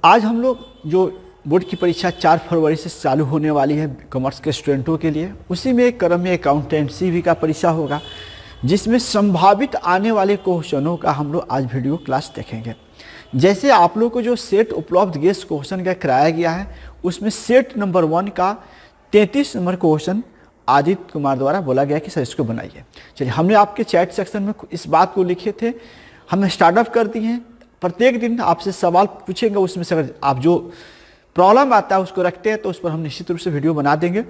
आज हम लोग जो बोर्ड की परीक्षा 4 फरवरी से चालू होने वाली है कॉमर्स के स्टूडेंटों के लिए, उसी में एक क्रम में अकाउंटेंसी भी का परीक्षा होगा, जिसमें संभावित आने वाले क्वेश्चनों का हम लोग आज वीडियो क्लास देखेंगे। जैसे आप लोग को जो सेट उपलब्ध गेस्ट क्वेश्चन का कराया गया है, उसमें सेट नंबर 1 का 33 नंबर क्वेश्चन आदित्य कुमार द्वारा बोला गया कि सर इसको बनाइए। चलिए, हमने आपके चैट सेक्शन में इस बात को लिखे थे, हमने स्टार्टअप कर दिए हैं। प्रत्येक दिन आपसे सवाल पूछेंगे, उसमें से अगर आप जो प्रॉब्लम आता है उसको रखते हैं तो उस पर हम निश्चित रूप से वीडियो बना देंगे।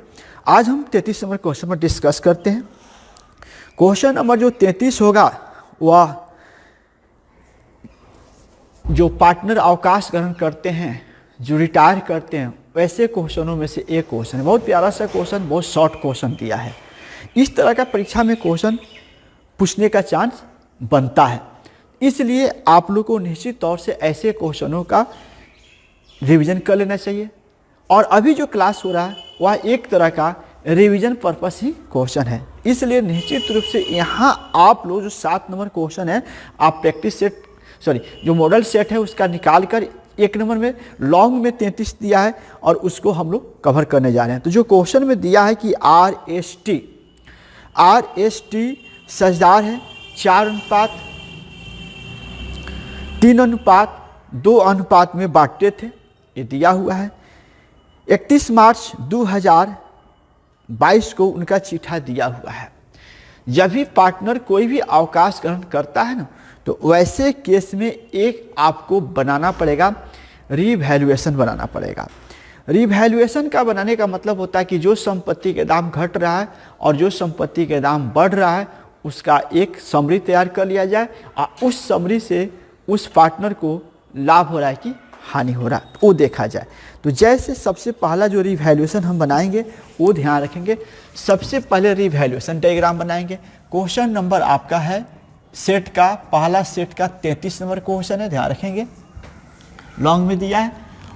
आज हम 33 नंबर क्वेश्चन पर डिस्कस करते हैं। क्वेश्चन नंबर जो 33 होगा वह जो पार्टनर अवकाश ग्रहण करते हैं, जो रिटायर करते हैं, वैसे क्वेश्चनों में से एक क्वेश्चन है। बहुत प्यारा सा क्वेश्चन, बहुत शॉर्ट क्वेश्चन दिया है। इस तरह का परीक्षा में क्वेश्चन पूछने का चांस बनता है, इसलिए आप लोग को निश्चित तौर से ऐसे क्वेश्चनों का रिवीजन कर लेना चाहिए। और अभी जो क्लास हो रहा है वह एक तरह का रिवीजन पर्पस ही क्वेश्चन है, इसलिए निश्चित रूप से यहाँ आप लोग जो 7 नंबर क्वेश्चन है, आप प्रैक्टिस सेट जो मॉडल सेट है उसका निकाल कर 1 नंबर में लॉन्ग में 33 दिया है और उसको हम लोग कवर करने जा रहे हैं। तो जो क्वेश्चन में दिया है कि RST साझेदार है 4:3:2 में बांटते थे, ये दिया हुआ है। 31 मार्च 2022 को उनका चिट्ठा दिया हुआ है। जब भी पार्टनर कोई भी अवकाश ग्रहण करता है ना, तो वैसे केस में एक आपको बनाना पड़ेगा, रीवैल्यूएशन बनाना पड़ेगा। रीवैल्यूएशन का बनाने का मतलब होता है कि जो संपत्ति के दाम घट रहा है और जो संपत्ति के दाम बढ़ रहा है उसका एक समरी तैयार कर लिया जाए और उस समरी से उस पार्टनर को लाभ हो रहा है कि हानि हो रहा है वो देखा जाए। तो जैसे सबसे पहला जो रीवैल्यूएशन हम बनाएंगे वो ध्यान रखेंगे। सबसे पहले रीवैल्यूएशन डायग्राम बनाएंगे। क्वेश्चन नंबर आपका है सेट का, पहला सेट का 33 नंबर क्वेश्चन है, ध्यान रखेंगे, लॉन्ग में दिया है।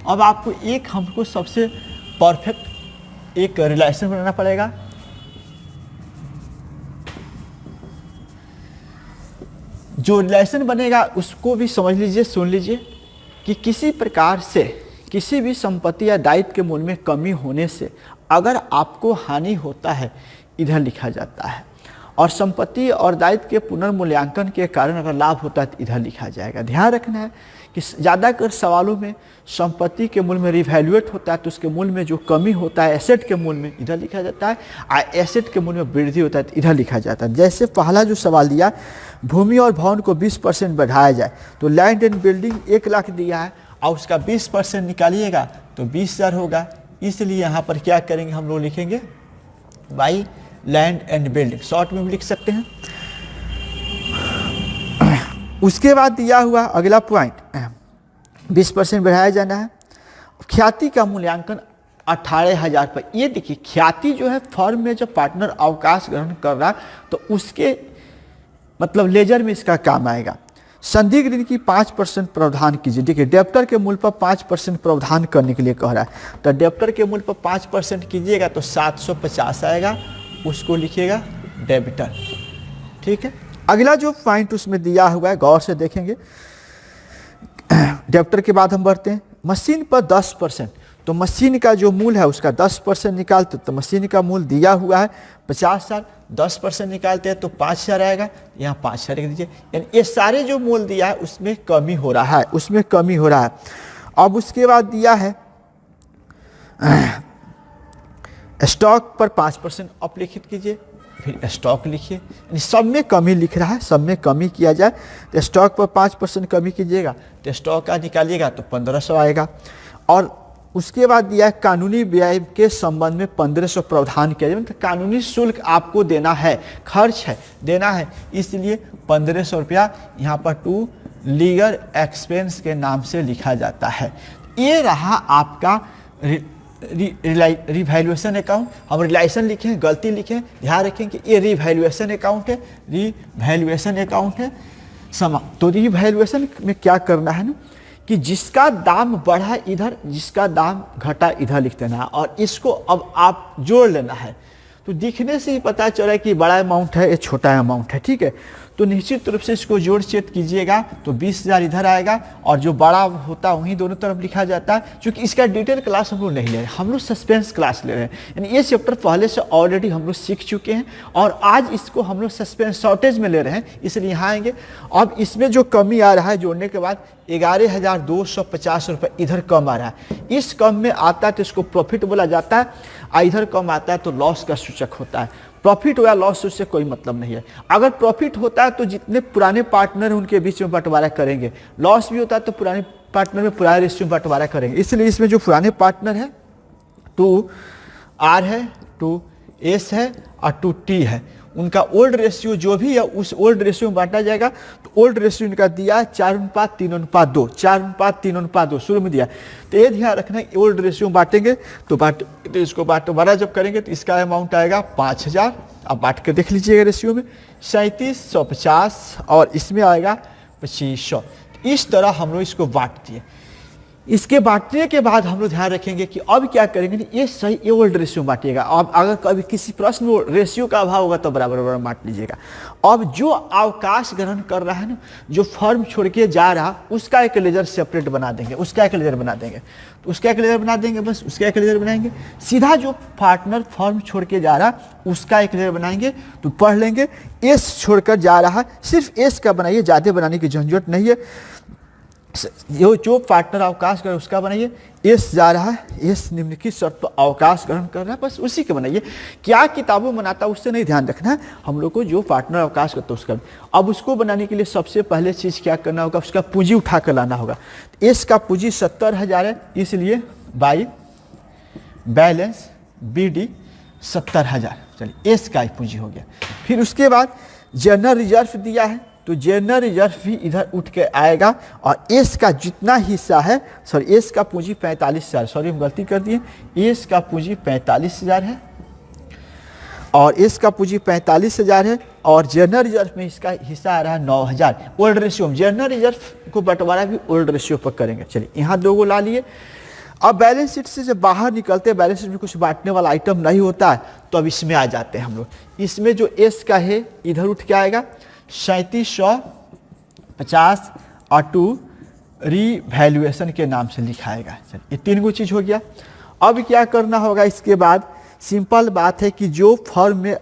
अब आपको हमको सबसे परफेक्ट एक रिलेशन बनाना पड़ेगा। जो रिलेशन बनेगा उसको भी समझ लीजिए, सुन लीजिए कि किसी प्रकार से किसी भी संपत्ति या दायित्व के मूल्य में कमी होने से अगर आपको हानि होता है, इधर लिखा जाता है, और संपत्ति और दायित्व के पुनर्मूल्यांकन के कारण अगर लाभ होता है तो इधर लिखा जाएगा। ध्यान रखना है कि ज़्यादातर सवालों में संपत्ति के मूल्य में रिवैल्यूएट होता है तो उसके मूल्य में जो कमी होता है एसेट के मूल्य में, इधर लिखा जाता है, और एसेट के मूल्य में वृद्धि होता है तो इधर लिखा जाता है। जैसे पहला जो सवाल दिया, भूमि और भवन को 20% बढ़ाया जाए, तो लैंड एंड बिल्डिंग 1 लाख दिया है और उसका 20% निकालिएगा तो 20,000 होगा। इसलिए यहाँ पर क्या करेंगे, हम लोग लिखेंगे by land and building, short में भी लिख सकते हैं। उसके बाद दिया हुआ अगला पॉइंट, 20% बढ़ाया जाना है। ख्याति का मूल्यांकन 18,000 पर। ये देखिए, ख्याति जो है फर्म में जब पार्टनर अवकाश ग्रहण कर रहा है तो उसके मतलब लेजर में इसका काम आएगा। संदिग्ध ऋण की 5% प्रावधान कीजिए। देखिए, डेप्टर के मूल्य पर 5% प्रावधान करने के लिए कह रहा है, तो डेप्टर के मूल्य पर 5% कीजिएगा तो 750 आएगा, उसको लिखिएगा डेबिटर। ठीक है, अगला जो पॉइंट उसमें दिया हुआ है गौर से देखेंगे। डेप्टर के बाद हम बढ़ते हैं मशीन पर 10%, तो मशीन का जो मूल्य है उसका 10% निकालते तो मशीन का मूल्य दिया हुआ है 50,000, 10% निकालते हैं तो 5,000 आएगा, यहाँ 5,000 लिख दीजिए। यानी ये सारे जो मूल्य दिया है उसमें कमी हो रहा है, उसमें कमी हो रहा है। अब उसके बाद दिया है स्टॉक पर 5% अपलिखित कीजिए, फिर स्टॉक लिखिए, यानी सब में कमी लिख रहा है, सब में कमी किया जाए तो स्टॉक पर 5% कमी कीजिएगा तो स्टॉक का निकालिएगा तो 1500 आएगा। और उसके बाद दिया है कानूनी व्यय के संबंध में 1500 प्रावधान किया जाए, मतलब कानूनी शुल्क आपको देना है, खर्च है देना है, इसलिए 1500 रुपया यहाँ पर टू लीगल एक्सपेंस के नाम से लिखा जाता है। ये रहा आपका रिवैल्यूएशन अकाउंट। हम रिलेशन लिखें, गलती लिखें, ध्यान रखें कि ये रिवैल्यूएशन अकाउंट है, रिवैल्यूएशन अकाउंट है। तो रिवैल्यूएशन में क्या करना है ना कि जिसका दाम बढ़ा इधर, जिसका दाम घटा इधर लिख देना है, और इसको अब आप जोड़ लेना है। तो दिखने से ही पता चला कि बड़ा अमाउंट है, ये छोटा अमाउंट है। ठीक है, तो निश्चित रूप से इसको जोड़ चेट कीजिएगा तो 20,000 इधर आएगा और जो बड़ा होता है वहीं दोनों तरफ लिखा जाता है। क्योंकि इसका डिटेल क्लास हम लोग नहीं ले रहे, हम लोग सस्पेंस क्लास ले रहे हैं, यानी ये चैप्टर पहले से ऑलरेडी हम लोग सीख चुके हैं और आज इसको हम लोग सस्पेंस शॉर्टेज में ले रहे हैं, इसलिए यहाँ आएंगे। अब इसमें जो कमी आ रहा है जोड़ने के बाद 11,250 रुपये इधर कम आ रहा है, इस कम में आता है तो इसको प्रॉफिट बोला जाता है, और इधर कम आता है तो लॉस का सूचक होता है। प्रॉफिट या लॉस उससे कोई मतलब नहीं है। अगर प्रॉफिट होता है तो जितने पुराने पार्टनर हैं उनके बीच में बंटवारा करेंगे, लॉस भी होता है तो पुराने पार्टनर में पुराने रेशियो में बंटवारा करेंगे। इसलिए इसमें जो पुराने पार्टनर है 2R है, 2S है और 2T है, उनका ओल्ड रेशियो जो भी है उस ओल्ड रेशियो में बांटा जाएगा। तो ओल्ड रेशियो इनका दिया है 4:3:2, 4:3:2 शुरू में दिया। तो ये ध्यान रखना ओल्ड रेशियो में बांटेंगे तो इसको बड़ा जब करेंगे तो इसका अमाउंट आएगा 5,000। अब बांट कर देख लीजिएगा रेशियो में 3750 और इसमें आएगा 2500। इस तरह हम लोग इसको बांट दिए। इसके बांटने के बाद हम लोग ध्यान रखेंगे कि अब क्या करेंगे, ये सही ये ओल्ड रेशियो बांटिएगा। अब अगर कभी किसी प्रश्न में रेशियो का अभाव होगा तो बराबर बांट लीजिएगा। अब जो अवकाश ग्रहण कर रहा है ना, जो फर्म छोड़ के जा रहा, उसका एक लेजर सेपरेट बना देंगे, उसका एक लेजर बना देंगे, तो उसका एक लेजर बना देंगे, बस उसका एक लेजर बनाएंगे। सीधा जो पार्टनर फर्म छोड़ के जा रहा उसका एक लेजर बनाएंगे। तो पढ़ लेंगे एस छोड़कर जा रहा, सिर्फ एस का बनाइए, ज़्यादा बनाने की झंझट नहीं है। जो पार्टनर अवकाश कर उसका बनाइए। एस जा रहा है, एस निम्नलिखित शर्त पर अवकाश ग्रहण कर रहा है, बस उसी के बनाइए। क्या किताबों में बनाता है उससे नहीं ध्यान रखना है, हम लोग को जो पार्टनर अवकाश करता है उसका। अब उसको बनाने के लिए सबसे पहले चीज़ क्या करना होगा, उसका पूंजी उठा कर लाना होगा। एस का पूंजी 70,000 है, इसलिए बाई बैलेंस BD 70,000। चलिए एस का पूंजी हो गया। फिर उसके बाद जनरल रिजर्व दिया है तो जनरल रिजर्व भी इधर उठ के आएगा और एस का जितना हिस्सा है, सॉरी एस का पूंजी 45,000, सॉरी हम गलती कर दिए, एस का पूंजी 45,000 है और एस का पूंजी 45,000 है और जनरल रिजर्व में इसका हिस्सा आ रहा है 9,000। ओल्ड रेशियो में जनरल रिजर्व को बंटवारा भी ओल्ड रेशियो पर करेंगे। चलिए यहाँ 2 को ला लिए। अब बैलेंस शीट से जब बाहर निकलते हैं, बैलेंस शीट में कुछ बांटने वाला आइटम नहीं होता है, तो अब इसमें आ जाते हैं हम लोग। इसमें जो एस का है इधर उठ के आएगा 3750 और 2 रीवैल्यूएशन के नाम से लिखाएगा। चलिए ये 3 गो चीज़ हो गया। अब क्या करना होगा, इसके बाद सिंपल बात है कि जो फर्म में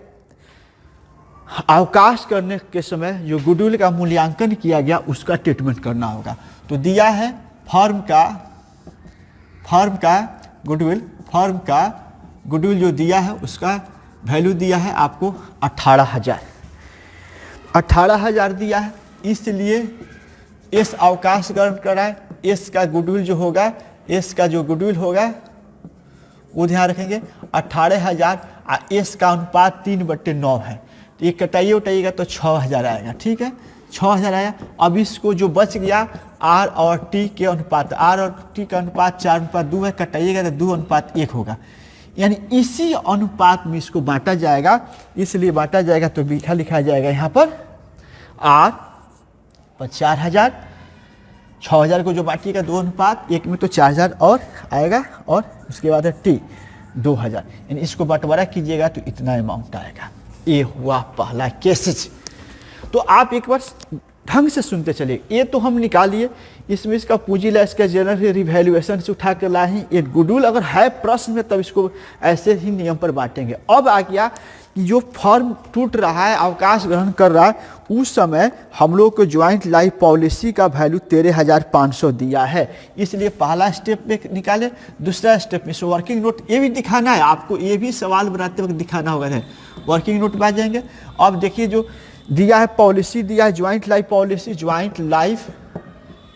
अवकाश करने के समय जो गुडविल का मूल्यांकन किया गया उसका ट्रीटमेंट करना होगा। तो दिया है फर्म का गुडविल जो दिया है उसका वैल्यू दिया है आपको 18,000 दिया है, इसलिए एस अवकाश ग्रहण कराए। एस का गुडविल जो होगा, एस का जो गुडविल होगा वो ध्यान रखेंगे 18,000 और एस का अनुपात 3/9 है, तो ये कटाइएगा तो 6,000 आएगा। ठीक है, 6,000 आया। अब इसको जो बच गया आर और टी के अनुपात, आर और टी का अनुपात 4:2 है, कटाइएगा तो 2:1 होगा, यानी इसी अनुपात में इसको बांटा जाएगा। इसलिए बांटा जाएगा तो लिखा जाएगा यहाँ पर आर पर 4,000, 6,000 को जो बांटिएगा 2:1 में तो 4,000 और आएगा और उसके बाद है टी 2,000, यानी इसको बंटवारा कीजिएगा तो इतना अमाउंट आएगा। ये हुआ पहला केसेज। तो आप एक बार ढंग से सुनते चलिए। ये तो हम निकालिए, इसमें इसका पूंजी ला, इसका जनरल रिवैल्यूएशन से उठा कर लाए हैं। ये गुडविल अगर है प्रश्न में तब इसको ऐसे ही नियम पर बांटेंगे। अब आ गया कि जो फर्म टूट रहा है, अवकाश ग्रहण कर रहा है, उस समय हम लोग को ज्वाइंट लाइफ पॉलिसी का वैल्यू 13,500 दिया है, इसलिए पहला स्टेप में निकाले। दूसरा स्टेप में वर्किंग नोट ये भी दिखाना है आपको, ये भी सवाल बनाते वक्त दिखाना होगा। वर्किंग नोट में आ जाएंगे। अब देखिए जो दिया है पॉलिसी, दिया है ज्वाइंट लाइफ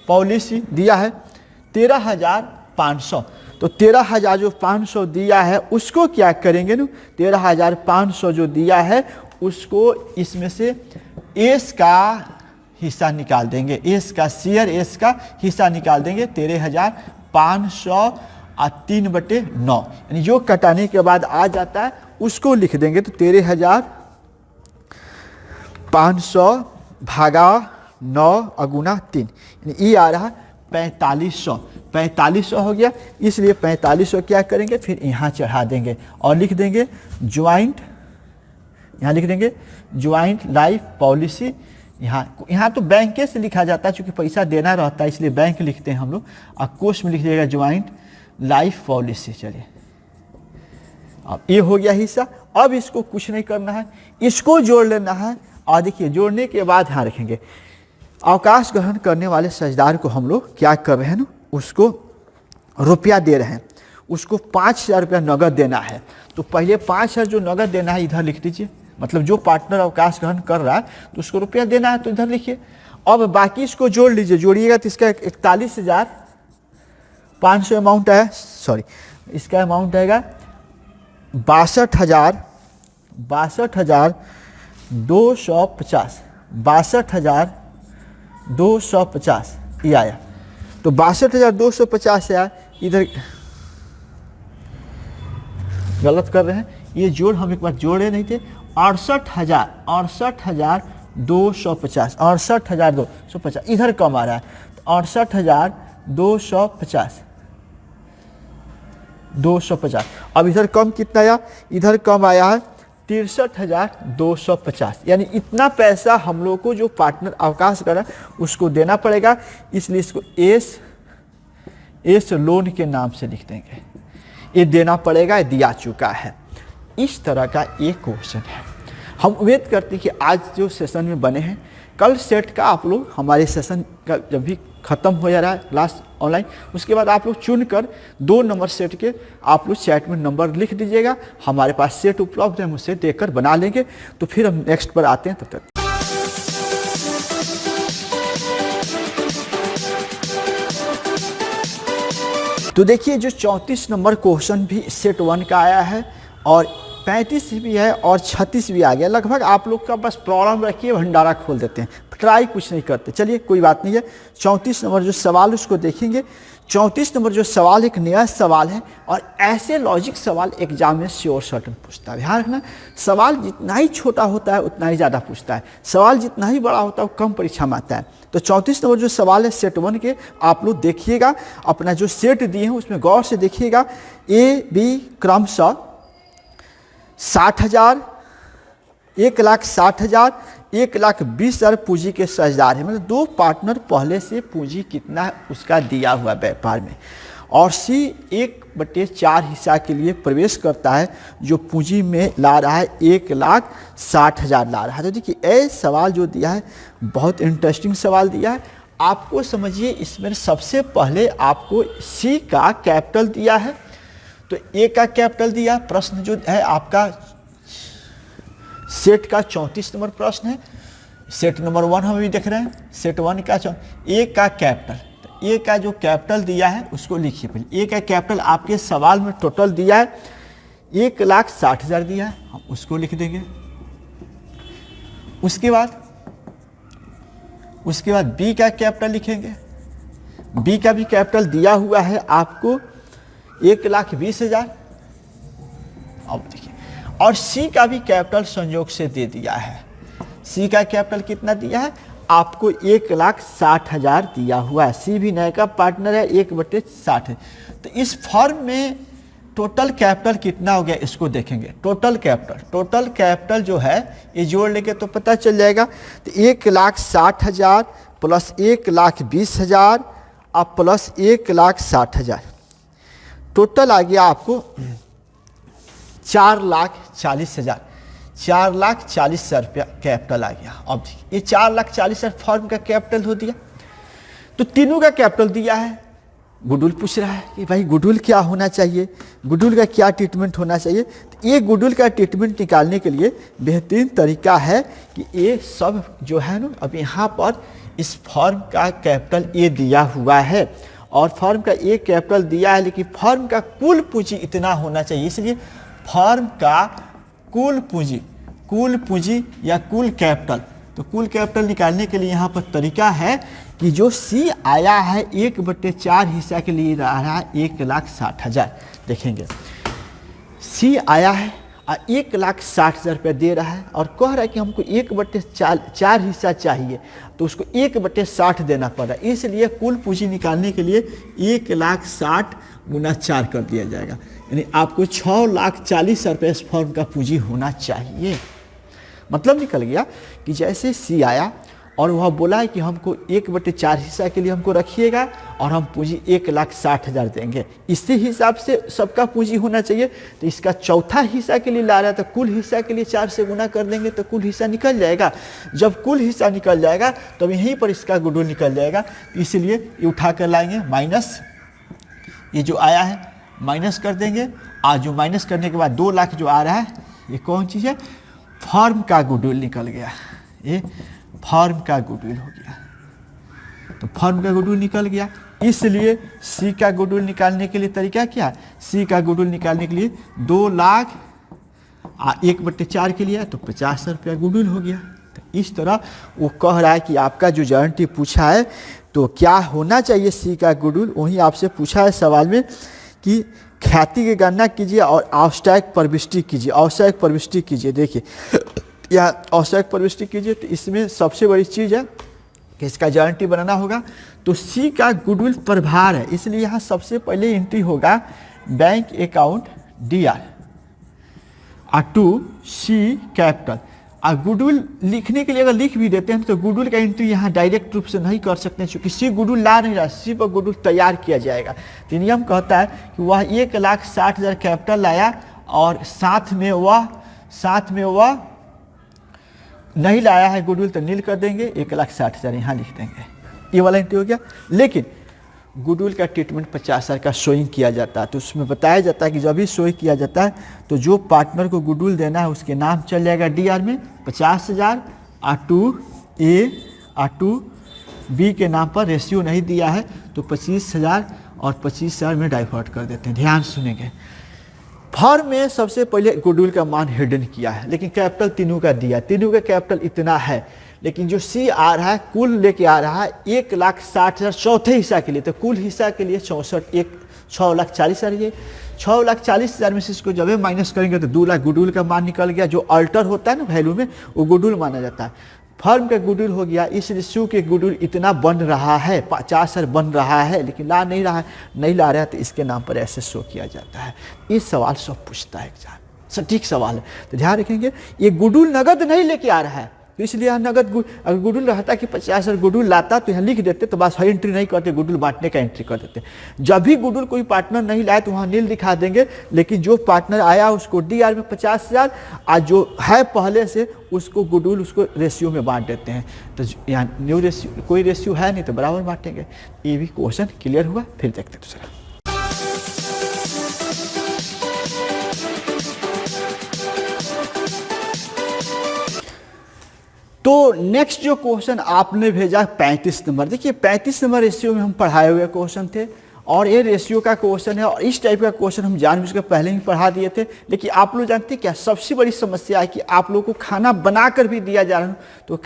पॉलिसी दिया है 13,500। तो 13,000 जो 500 दिया है उसको क्या करेंगे ना, 13,500 जो दिया है उसको इसमें से एस का हिस्सा निकाल देंगे, एस का शेयर, एस का हिस्सा निकाल देंगे। 13,500 और 3/9, यानी जो कटाने के बाद आ जाता है उसको लिख देंगे। तो 13,500 भागा 9 अगुना 3, यानी ये आ रहा 4500 हो गया। इसलिए 4500 क्या करेंगे, फिर यहाँ चढ़ा देंगे और लिख देंगे ज्वाइंट, यहाँ लिख देंगे ज्वाइंट लाइफ पॉलिसी, यहाँ तो बैंक से लिखा जाता है, चूंकि पैसा देना रहता है इसलिए बैंक लिखते हैं हम लोग, और कोष में लिख देगा ज्वाइंट लाइफ पॉलिसी। चलिए अब ये हो गया हिस्सा। अब इसको कुछ नहीं करना है, इसको जोड़ लेना है। और देखिए जोड़ने के बाद ध्यान रखेंगे, अवकाश ग्रहण करने वाले साझेदार को हम लोग क्या कर रहे हैं ना, उसको रुपया दे रहे हैं, उसको 5,000 रुपया नगद देना है। तो पहले 5,000 जो नगद देना है इधर लिख दीजिए, मतलब जो पार्टनर अवकाश ग्रहण कर रहा है तो उसको रुपया देना है, तो इधर लिखिए। अब बाकी इसको जोड़ लीजिए, जोड़िएगा तो इसका 41,500 अमाउंट है, सॉरी इसका अमाउंट आएगा 62,250, 62,250 ये आया। तो 62,250 आया, इधर गलत कर रहे हैं, ये जोड़ हम एक बार जोड़े नहीं थे। 68,250, 68,250 इधर कम आ रहा है, तो 68,250। अब इधर कम कितना आया, इधर कम आया है 63,250। यानी इतना पैसा हम लोग को जो पार्टनर अवकाश कर रहा है उसको देना पड़ेगा, इसलिए इसको एस लोन के नाम से लिख देंगे। ये देना पड़ेगा, ये दिया चुका है। इस तरह का एक क्वेश्चन है। हम उम्मीद करते हैं कि आज जो सेशन में बने हैं, कल सेट का आप लोग हमारे सेशन का जब भी ख़त्म हो जा रहा है क्लास ऑनलाइन, उसके बाद आप लोग चुनकर 2 नंबर सेट के आप लोग चैट में नंबर लिख दीजिएगा। हमारे पास सेट उपलब्ध है, हम उससे देकर बना लेंगे। तो फिर हम नेक्स्ट पर आते हैं, तब तक। तो देखिए जो 34 नंबर क्वेश्चन भी सेट 1 का आया है, और 35 भी है, और 36 भी आ गया। लगभग आप लोग का बस प्रॉब्लम रखिए, भंडारा खोल देते हैं, ट्राई कुछ नहीं करते। चलिए कोई बात नहीं है। 34 नंबर जो सवाल उसको देखेंगे। 34 नंबर जो सवाल एक नया सवाल है, और ऐसे लॉजिक सवाल एग्जाम में श्योर सर्टन पूछता है। ध्यान रखना, सवाल जितना ही छोटा होता है उतना ही ज़्यादा पूछता है, सवाल जितना ही बड़ा होता है वो कम परीक्षा में आता है। तो 34 नंबर जो सवाल है सेट 1 के, आप लोग देखिएगा, अपना जो सेट दिए हैं उसमें गौर से देखिएगा। ए बी क्रमशः 60,000, 1,60,000, 1,20,000 पूंजी के साझेदार है। मतलब 2 पार्टनर पहले से पूंजी कितना है उसका दिया हुआ व्यापार में, और सी 1/4 हिस्सा के लिए प्रवेश करता है, जो पूंजी में ला रहा है 1,60,000 ला रहा है। तो देखिए ये सवाल जो दिया है बहुत इंटरेस्टिंग सवाल दिया है। आपको समझिए, इसमें सबसे पहले आपको सी का कैपिटल दिया है, तो ए का कैपिटल दिया। प्रश्न जो है आपका सेट का 34 नंबर प्रश्न है, सेट नंबर 1 हम भी देख रहे हैं। सेट 1 का ए का कैपिटल, तो ए का जो कैपिटल दिया है उसको लिखिए पहले। ए का कैपिटल आपके सवाल में टोटल दिया है 1,60,000 दिया है, हम उसको लिख देंगे। उसके बाद बी का कैपिटल लिखेंगे। बी का भी कैपिटल दिया हुआ है आपको 1,20,000। अब देखिए, और सी का भी कैपिटल संयोग से दे दिया है। सी का कैपिटल कितना दिया है आपको 1,60,000 दिया हुआ है। सी भी नए का पार्टनर है, 1/60 है। तो इस फॉर्म में टोटल कैपिटल कितना हो गया इसको देखेंगे। टोटल कैपिटल जो है ये जोड़ लेंगे तो पता चल जाएगा। तो 1,60,000 प्लस 1,20,000 अब प्लस 1,60,000, टोटल आ गया आपको 4,40,000। 4,40,000 रुपया कैपिटल आ गया। अब ये 4,40,000 फर्म का कैपिटल हो दिया। तो तीनों का कैपिटल दिया है। गुडविल पूछ रहा है कि भाई गुडविल क्या होना चाहिए, गुडविल का क्या ट्रीटमेंट होना चाहिए। तो ये गुडविल का ट्रीटमेंट निकालने के लिए बेहतरीन तरीका है कि ये सब जो है ना, अब यहाँ पर इस फर्म का कैपिटल ये दिया हुआ है, और फर्म का ये कैपिटल दिया है, लेकिन फर्म का कुल पूंजी इतना होना चाहिए। इसलिए फर्म का कुल पूंजी या कुल कैपिटल, तो कुल कैपिटल निकालने के लिए यहाँ पर तरीका है कि जो सी आया है 1/4 हिस्सा के लिए रहा है 1,60,000। देखेंगे सी आया है और 1,60,000 रुपया दे रहा है, और कह रहा है कि हमको 1/4 हिस्सा चाहिए, तो उसको 1/60 देना पड़ रहा है। इसलिए कुल पूंजी निकालने के लिए 1,60,000 गुना 4 कर दिया जाएगा। यानी आपको 6,40,000 रुपये इस फर्म का पूंजी होना चाहिए। मतलब निकल गया कि जैसे सी आया और वह बोला है कि हमको 1/4 हिस्सा के लिए हमको रखिएगा और हम पूंजी 1,60,000 देंगे। इसी हिसाब से सबका पूंजी होना चाहिए। तो इसका चौथा हिस्सा के लिए ला रहा है तो कुल हिस्सा के लिए 4 से गुना कर देंगे तो कुल हिस्सा निकल जाएगा। जब कुल हिस्सा निकल जाएगा तो यहीं पर इसका गुडविल निकल जाएगा। इसलिए ये उठा कर लाएंगे, माइनस ये जो आया है माइनस कर देंगे। आज जो माइनस करने के बाद 2 लाख जो आ रहा है ये कौन चीज़ है? फर्म का गुडविल निकल गया। ये फर्म का गुडविल हो गया। तो फर्म का गुडविल निकल गया। इसलिए सी का गुडविल निकालने के लिए तरीका क्या है? सी का गुडविल निकालने के लिए 2 लाख 1/4 के लिए तो 50 रुपया गुडविल हो गया। तो इस तरह वो कह रहा है कि आपका जो गारंटी पूछा है तो क्या होना चाहिए सी का गुडविल, वही आपसे पूछा है सवाल में कि ख्याति की गणना कीजिए और आवश्यक प्रविष्टि कीजिए। आवश्यक प्रविष्टि कीजिए, देखिए यहाँ आवश्यक प्रविष्टि कीजिए। तो इसमें सबसे बड़ी चीज़ है कि इसका गारंटी बनाना होगा। तो सी का गुडविल प्रभार है, इसलिए यहाँ सबसे पहले एंट्री होगा बैंक अकाउंट DR टू सी कैपिटल। और गुडविल लिखने के लिए अगर लिख भी देते हैं तो गुडविल का एंट्री यहाँ डायरेक्ट रूप से नहीं कर सकते क्योंकि सी गुडविल ला नहीं रहा, सी पर गुडविल तैयार किया जाएगा। तो नियम कहता है कि वह 1,60,000 कैपिटल लाया और साथ में वह नहीं लाया है गुडविल तो नील कर देंगे, 1,60,000 यहाँ लिख देंगे। ये वाला एंट्री हो गया। लेकिन गुडविल का ट्रीटमेंट 50,000 का शोइंग किया जाता है। तो उसमें बताया जाता है कि जब भी शोइंग किया जाता है तो जो पार्टनर को गुडविल देना है उसके नाम चल जाएगा DR में 50,000 टू B के नाम पर रेशियो नहीं दिया है तो 25,000 और 25,000 में डाइवर्ट कर देते हैं। ध्यान सुनेंगे, फर्म में सबसे पहले गुडविल का मान हिडन किया है लेकिन कैपिटल तीनों का दिया, तीनों का कैपिटल इतना है। लेकिन जो सी आ रहा है कुल लेके आ रहा है 1,60,000 चौथे हिस्सा के लिए। तो कुल हिस्सा के लिए 6,40,000 ये 6,40,000 में से इसको जब माइनस करेंगे तो 2 लाख गुडविल का मान निकल गया। जो अल्टर होता है ना वैल्यू में वो गुडविल माना जाता है। फर्म का गुडविल हो गया, इस रेशियो के गुडविल इतना बन रहा है 50,000 बन रहा है लेकिन ला नहीं रहा है, नहीं ला रहा है तो इसके नाम पर ऐसे शो किया जाता है। ये सवाल सब पूछता है एग्जाम, सटीक सवाल है। तो ध्यान रखेंगे ये गुडविल नगद नहीं लेके आ रहा है तो इसलिए यहाँ नगद अगर गुडविल रहता कि 50,000 गुडविल लाता तो यहाँ लिख देते तो बस हर एंट्री नहीं करते, गुडविल बांटने का एंट्री कर देते। जब भी गुडविल कोई पार्टनर नहीं लाए तो वहाँ नील दिखा देंगे। लेकिन जो पार्टनर आया उसको DR में 50,000 और जो है पहले से उसको गुडविल उसको रेशियो में बांट देते हैं। तो यहाँ न्यू रेशियो कोई रेशियो है नहीं तो बराबर बांटेंगे। ये भी क्वेश्चन क्लियर हुआ। फिर देखते दूसरा। तो नेक्स्ट जो क्वेश्चन आपने भेजा 35 नंबर, देखिए 35 नंबर रेशियो में हम पढ़ाए हुए क्वेश्चन थे और ये रेशियो का क्वेश्चन है और इस टाइप का क्वेश्चन हम जानबूझकर पहले ही पढ़ा दिए थे। लेकिन आप लोग जानते हैं क्या सबसे बड़ी समस्या है कि आप लोगों को खाना बना कर भी दिया जा रहा है तो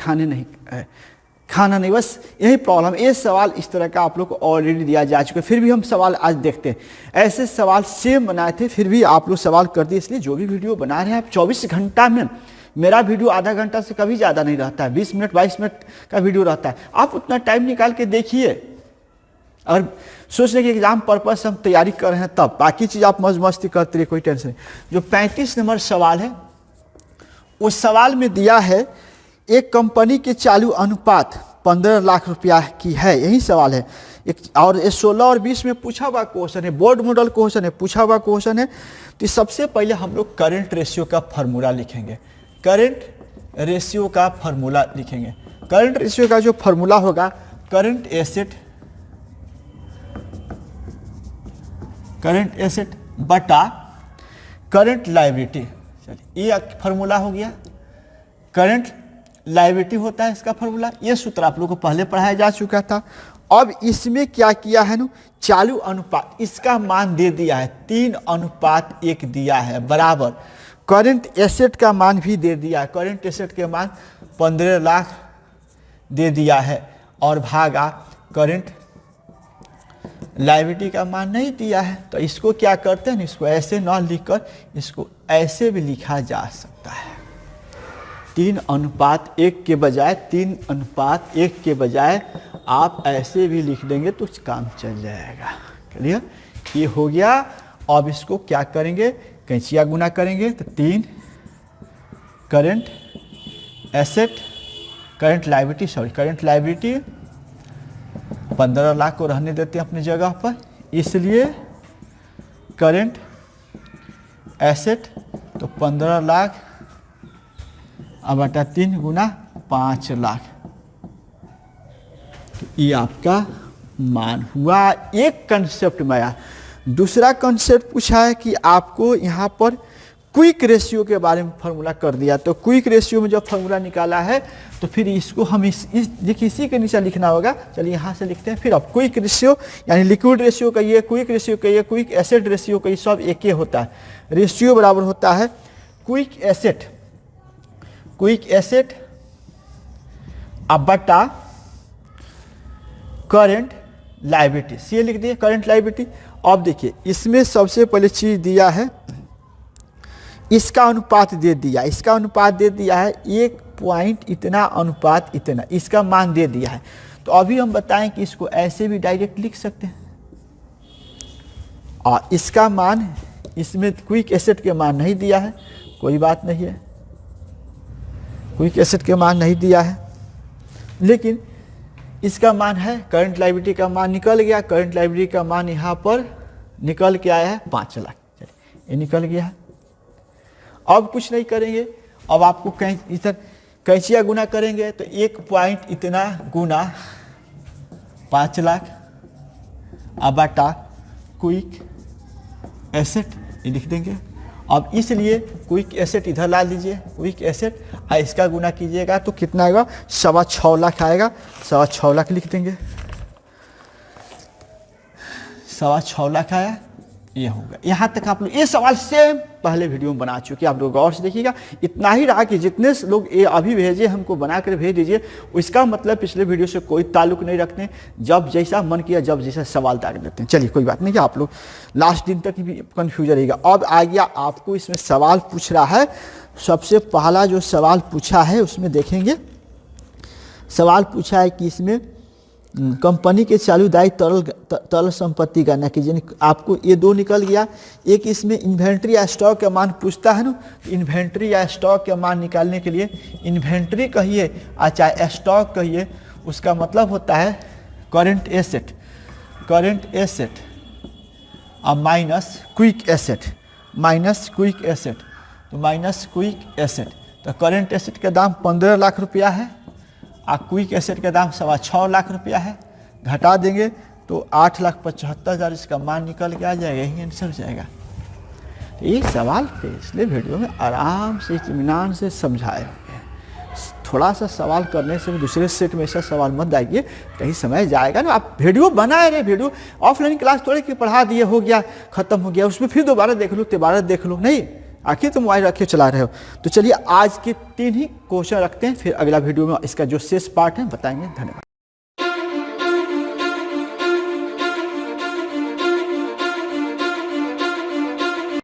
खाना नहीं, बस यही प्रॉब्लम। ये सवाल इस तरह का आप लोग को ऑलरेडी दिया जा चुका है। फिर भी हम सवाल आज देखते हैं। ऐसे सवाल सेम बनाए थे फिर भी आप लोग सवाल कर दिए। इसलिए जो भी वीडियो बना रहे हैं आप 24 घंटा में, मेरा वीडियो आधा घंटा से कभी ज़्यादा नहीं रहता है, 20 मिनट 22 मिनट का वीडियो रहता है। आप उतना टाइम निकाल के देखिए। अगर सोच रहे कि एग्जाम पर्पज से हम तैयारी कर रहे हैं तब, बाकी चीज़ आप मौज मस्ती करते रहिए, कोई टेंशन नहीं। जो 35 नंबर सवाल है उस सवाल में दिया है एक कंपनी के चालू अनुपात 15 लाख रुपया की है, यही सवाल है। और 16 और 20 में पूछा हुआ क्वेश्चन है, बोर्ड मॉडल क्वेश्चन है, पूछा हुआ क्वेश्चन है। तो सबसे पहले हम लोग करंट रेशियो का फॉर्मूला लिखेंगे। करंट रेशियो का फॉर्मूला लिखेंगे। करंट रेशियो का जो फॉर्मूला होगा करंट एसेट बटा करंट लायबिलिटी। चलिए ये फॉर्मूला हो गया। करंट लायबिलिटी होता है इसका फॉर्मूला। ये सूत्र आप लोगों को पहले पढ़ाया जा चुका था। अब इसमें क्या किया है ना, चालू अनुपात इसका मान दे दिया है 3:1 दिया है बराबर करंट एसेट का मान भी दे दिया है। करंट एसेट के मान 15 लाख दे दिया है और भागा करंट लायबिलिटी का मान नहीं दिया है। तो इसको क्या करते हैं, इसको ऐसे ना लिखकर इसको ऐसे भी लिखा जा सकता है। 3:1 के बजाय 3:1 के बजाय आप ऐसे भी लिख देंगे तो काम चल जाएगा। क्लियर, ये हो गया। अब इसको क्या करेंगे, कैंचिया गुना करेंगे तो 3 current asset current liability 15 lakh को रहने देते हैं अपनी जगह पर, इसलिए करंट एसेट तो 15 लाख अब बटा 3 गुना 5 लाख, तो ये आपका मान हुआ। एक कंसेप्ट में आया। दूसरा कंसेप्ट पूछा है कि आपको यहाँ पर क्विक रेशियो के बारे में फार्मूला कर दिया, तो क्विक रेशियो में जब फार्मूला निकाला है तो फिर इसको हम देखिए इसी के नीचे लिखना होगा। चलिए यहाँ से लिखते हैं। फिर अब क्विक रेशियो यानी लिक्विड रेशियो कहिए, क्विक रेशियो कहिए, क्विक एसेट रेशियो कहिए, सब एक ही होता है। रेशियो बराबर होता है क्विक एसेट अब बटा करंट लायबिलिटी, सी लिख दिए करंट लायबिलिटी। अब देखिए इसमें सबसे पहले चीज दिया है, इसका अनुपात दे दिया, है 1 पॉइंट इतना अनुपात इतना, इसका मान दे दिया है। तो अभी हम बताएं कि इसको ऐसे भी डायरेक्ट लिख सकते हैं, और इसका मान, इसमें क्विक एसेट के मान नहीं दिया है, कोई बात नहीं है, क्विक एसेट के मान नहीं दिया है, लेकिन इसका मान है, करंट लायबिलिटी का मान निकल गया। करंट लायबिलिटी का मान यहाँ पर निकल के आया है 5 लाख, चलिए ये निकल गया है। अब कुछ नहीं करेंगे, अब आपको इधर कैंचिया गुना करेंगे तो 1 पॉइंट इतना गुना 5 लाख अब बटा क्विक एसेट ये लिख देंगे। अब इसलिए क्विक एसेट इधर ला लीजिए, क्विक एसेट और इसका गुना कीजिएगा तो कितना आएगा, 6.25 लाख आएगा, 6.25 लाख लिख देंगे, 6.25 लाख आया, ये होगा। यहाँ तक आप लोग ये सवाल सेम पहले वीडियो में बना चुके, आप लोग गौर से देखिएगा। इतना ही रहा कि जितने लोग ये अभी भेजे हमको बना कर भेज दीजिए, इसका मतलब पिछले वीडियो से कोई ताल्लुक नहीं रखते, जब जैसा मन किया जब जैसा सवाल दाग देते हैं। चलिए कोई बात नहीं कि आप लोग लास्ट दिन तक भी कन्फ्यूजन रहेगा। अब आ गया आपको इसमें सवाल पूछ रहा है, सबसे पहला जो सवाल पूछा है उसमें देखेंगे, सवाल पूछा है कि इसमें कंपनी के चालू दायी तरल संपत्ति गणना कीजिए। आपको ये 2 निकल गया। एक इसमें इन्वेंट्री या स्टॉक का मान पूछता है ना, इन्वेंट्री या स्टॉक का मान निकालने के लिए इन्वेंट्री कहिए या चाहे स्टॉक कहिए, उसका मतलब होता है करंट एसेट और माइनस क्विक एसेट, तो माइनस क्विक एसेट। तो करंट एसेट का दाम 15 लाख रुपया है और क्विक एसेट का दाम 6.25 लाख रुपया है, घटा देंगे तो 8,75,000 इसका मान निकल के आ जाएगा, यही आंसर जाएगा। तो ये सवाल पिछले वीडियो में आराम से इत्मीनान से समझाए होंगे। थोड़ा सा सवाल करने से दूसरे सेट में ऐसा सवाल मत आइए, कहीं समय जाएगा ना। आप वीडियो बनाए रहे, वीडियो ऑफलाइन क्लास थोड़े कि पढ़ा दिए हो गया खत्म हो गया, उसमें फिर दोबारा देख लो, नहीं, आखिर तो मोबाइल रखे चला रहे हो। तो चलिए आज के 3 ही क्वेश्चन रखते हैं, फिर अगला वीडियो में इसका जो शेष पार्ट है बताएंगे। धन्यवाद।